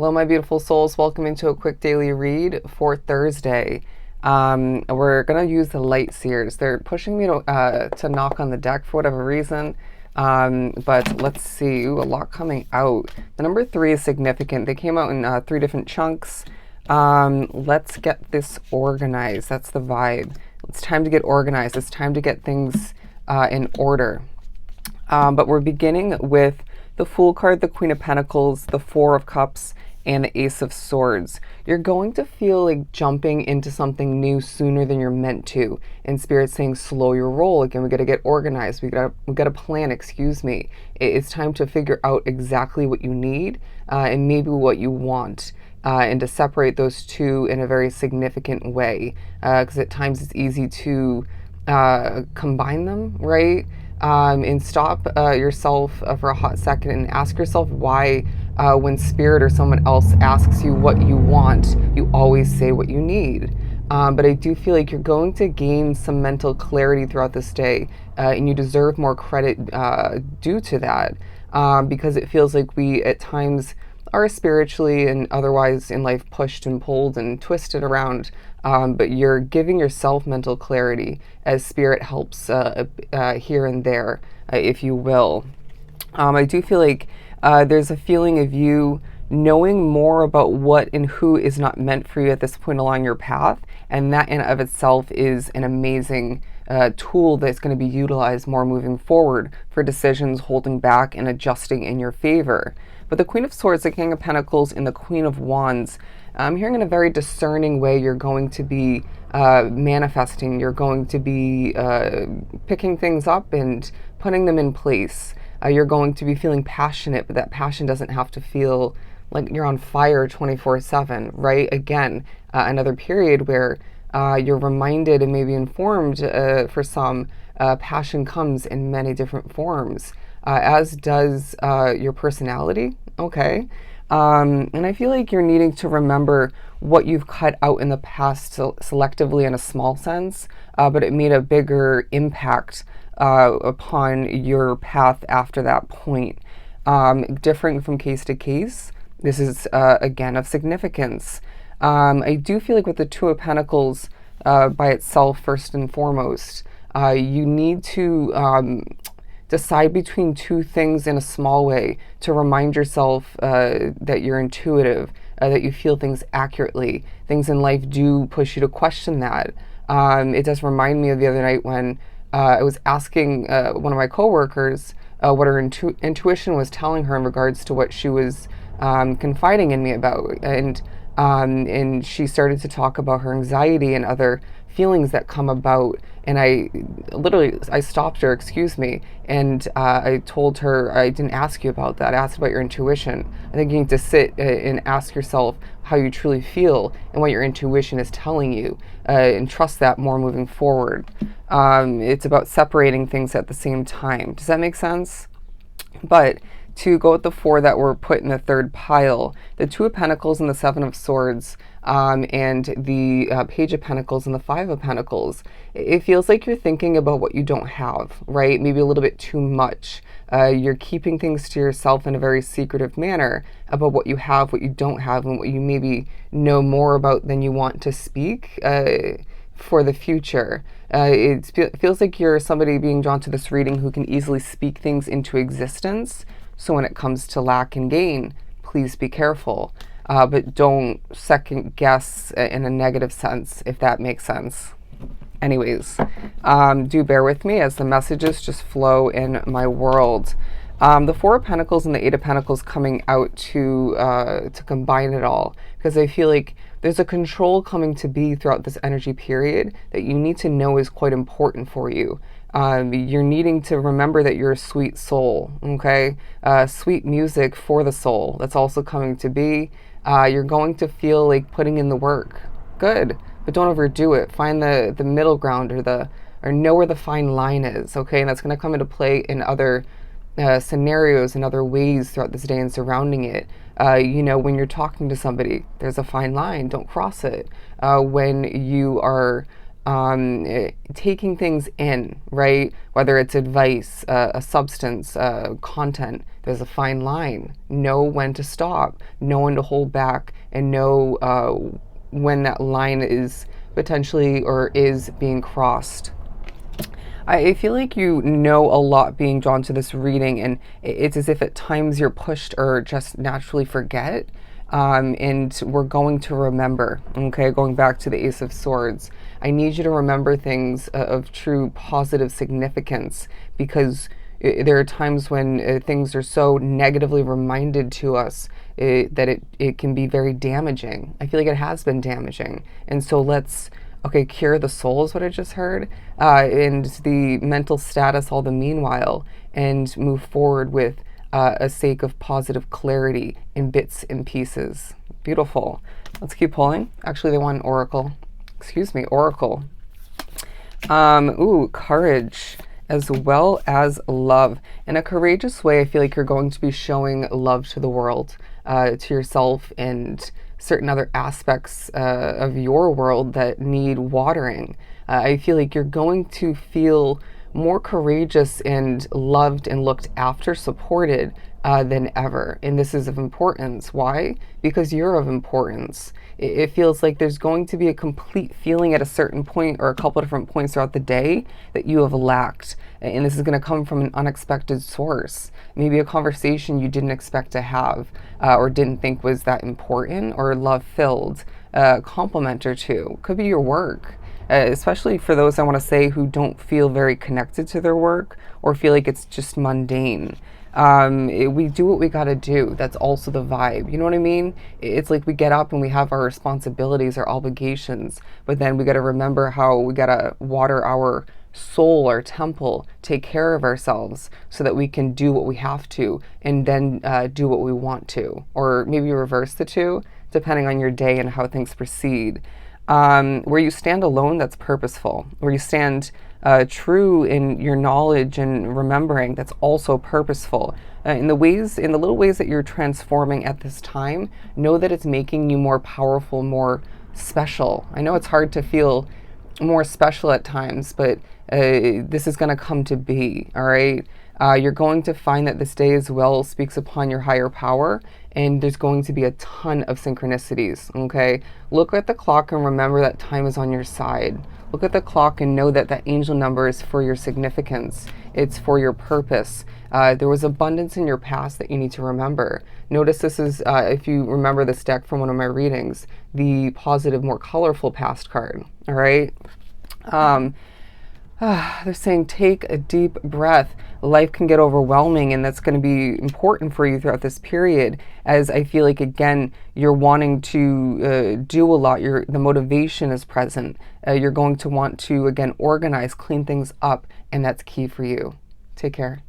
Hello, my beautiful souls. Welcome into a quick daily read for Thursday. We're going to use the Light Seers. They're pushing me to knock on the deck for whatever reason. But let's see. Ooh, a lot coming out. The number 3 is significant. They came out in 3 different chunks. Let's get this organized. That's the vibe. It's time to get organized. It's time to get things in order. But we're beginning with the Fool card, the Queen of Pentacles, the Four of Cups, and the Ace of Swords. You're going to feel like jumping into something new sooner than you're meant to. And Spirit's saying, slow your roll. Again, we got to get organized. We got to plan. Excuse me. It's time to figure out exactly what you need and maybe what you want. And to separate those two in a very significant way, because at times it's easy to combine them, right? And stop yourself for a hot second and ask yourself why, when Spirit or someone else asks you what you want, you always say what you need. But I do feel like you're going to gain some mental clarity throughout this day, and you deserve more credit due to that, because it feels like we at times are spiritually and otherwise in life pushed and pulled and twisted around, but you're giving yourself mental clarity as Spirit helps here and there, if you will. I do feel like there's a feeling of you knowing more about what and who is not meant for you at this point along your path, and that in of itself is an amazing tool that's going to be utilized more moving forward for decisions holding back and adjusting in your favor. But the Queen of Swords, the King of Pentacles, and the Queen of Wands, I'm hearing in a very discerning way you're going to be manifesting. You're going to be picking things up and putting them in place. You're going to be feeling passionate, but that passion doesn't have to feel like you're on fire 24/7, right? Again, another period where you're reminded and maybe informed for some, passion comes in many different forms, as does your personality, okay? And I feel like you're needing to remember what you've cut out in the past selectively in a small sense, but it made a bigger impact upon your path after that point. Differing from case to case, this is again of significance. I do feel like with the Two of Pentacles by itself, first and foremost, you need to decide between two things in a small way to remind yourself that you're intuitive, that you feel things accurately. Things in life do push you to question that. It does remind me of the other night when I was asking one of my coworkers what her intuition was telling her in regards to what she was confiding in me about. And she started to talk about her anxiety and other feelings that come about, and I stopped her, excuse me, and I told her, I didn't ask you about that, I asked about your intuition. I think you need to sit and ask yourself how you truly feel and what your intuition is telling you, and trust that more moving forward. It's about separating things at the same time. Does that make sense? But to go with the 4 that were put in the third pile, the Two of Pentacles and the Seven of Swords, and the Page of Pentacles and the Five of Pentacles, it feels like you're thinking about what you don't have, right? Maybe a little bit too much. You're keeping things to yourself in a very secretive manner about what you have, what you don't have, and what you maybe know more about than you want to speak for the future. It feels like you're somebody being drawn to this reading who can easily speak things into existence. So when it comes to lack and gain, please be careful. But don't second guess in a negative sense, if that makes sense. Anyways, do bear with me as the messages just flow in my world. The Four of Pentacles and the Eight of Pentacles coming out to combine it all, because I feel like there's a control coming to be throughout this energy period that you need to know is quite important for you. You're needing to remember that you're a sweet soul, okay? Sweet music for the soul. That's also coming to be. You're going to feel like putting in the work. Good, but don't overdo it. Find the middle ground, or know where the fine line is, okay? And that's going to come into play in other scenarios and other ways throughout this day and surrounding it. When you're talking to somebody, there's a fine line. Don't cross it. When you are taking things in, right? Whether it's advice, a substance, content, there's a fine line. Know when to stop, know when to hold back, and know when that line is potentially or is being crossed. I feel like you know a lot being drawn to this reading, and it's as if at times you're pushed or just naturally forget. And we're going to remember, okay, going back to the Ace of Swords. I need you to remember things of true positive significance, because there are times when things are so negatively reminded to us that it can be very damaging. I feel like it has been damaging. And so let's, okay, cure the soul is what I just heard, and the mental status all the meanwhile, and move forward with a sake of positive clarity in bits and pieces. Beautiful. Let's keep pulling. Actually, they want an oracle. Excuse me, oracle. Ooh, courage as well as love. In a courageous way, I feel like you're going to be showing love to the world, to yourself, and certain other aspects of your world that need watering. I feel like you're going to feel more courageous and loved and looked after, supported than ever. And this is of importance. Why? Because you're of importance. It feels like there's going to be a complete feeling at a certain point or a couple different points throughout the day that you have lacked. And this is going to come from an unexpected source. Maybe a conversation you didn't expect to have, or didn't think was that important or love filled. A compliment or two. Could be your work. Especially for those, I want to say, who don't feel very connected to their work or feel like it's just mundane. We do what we got to do. That's also the vibe. You know what I mean? It's like we get up and we have our responsibilities, our obligations, but then we got to remember how we got to water our soul, our temple, take care of ourselves so that we can do what we have to, and then do what we want to. Or maybe reverse the two, depending on your day and how things proceed. Where you stand alone, that's purposeful. Where you stand true in your knowledge and remembering, that's also purposeful. In the little ways that you're transforming at this time, know that it's making you more powerful, more special. I know it's hard to feel more special at times, but this is going to come to be, all right? You're going to find that this day as well speaks upon your higher power, and there's going to be a ton of synchronicities, okay? Look at the clock and remember that time is on your side. Look at the clock and know that that angel number is for your significance. It's for your purpose. There was abundance in your past that you need to remember. Notice this is, if you remember this deck from one of my readings, the positive, more colorful past card, all right? They're saying take a deep breath. Life can get overwhelming, and that's going to be important for you throughout this period, as I feel like, again, you're wanting to do a lot. The motivation is present. You're going to want to, again, organize, clean things up, and that's key for you. Take care.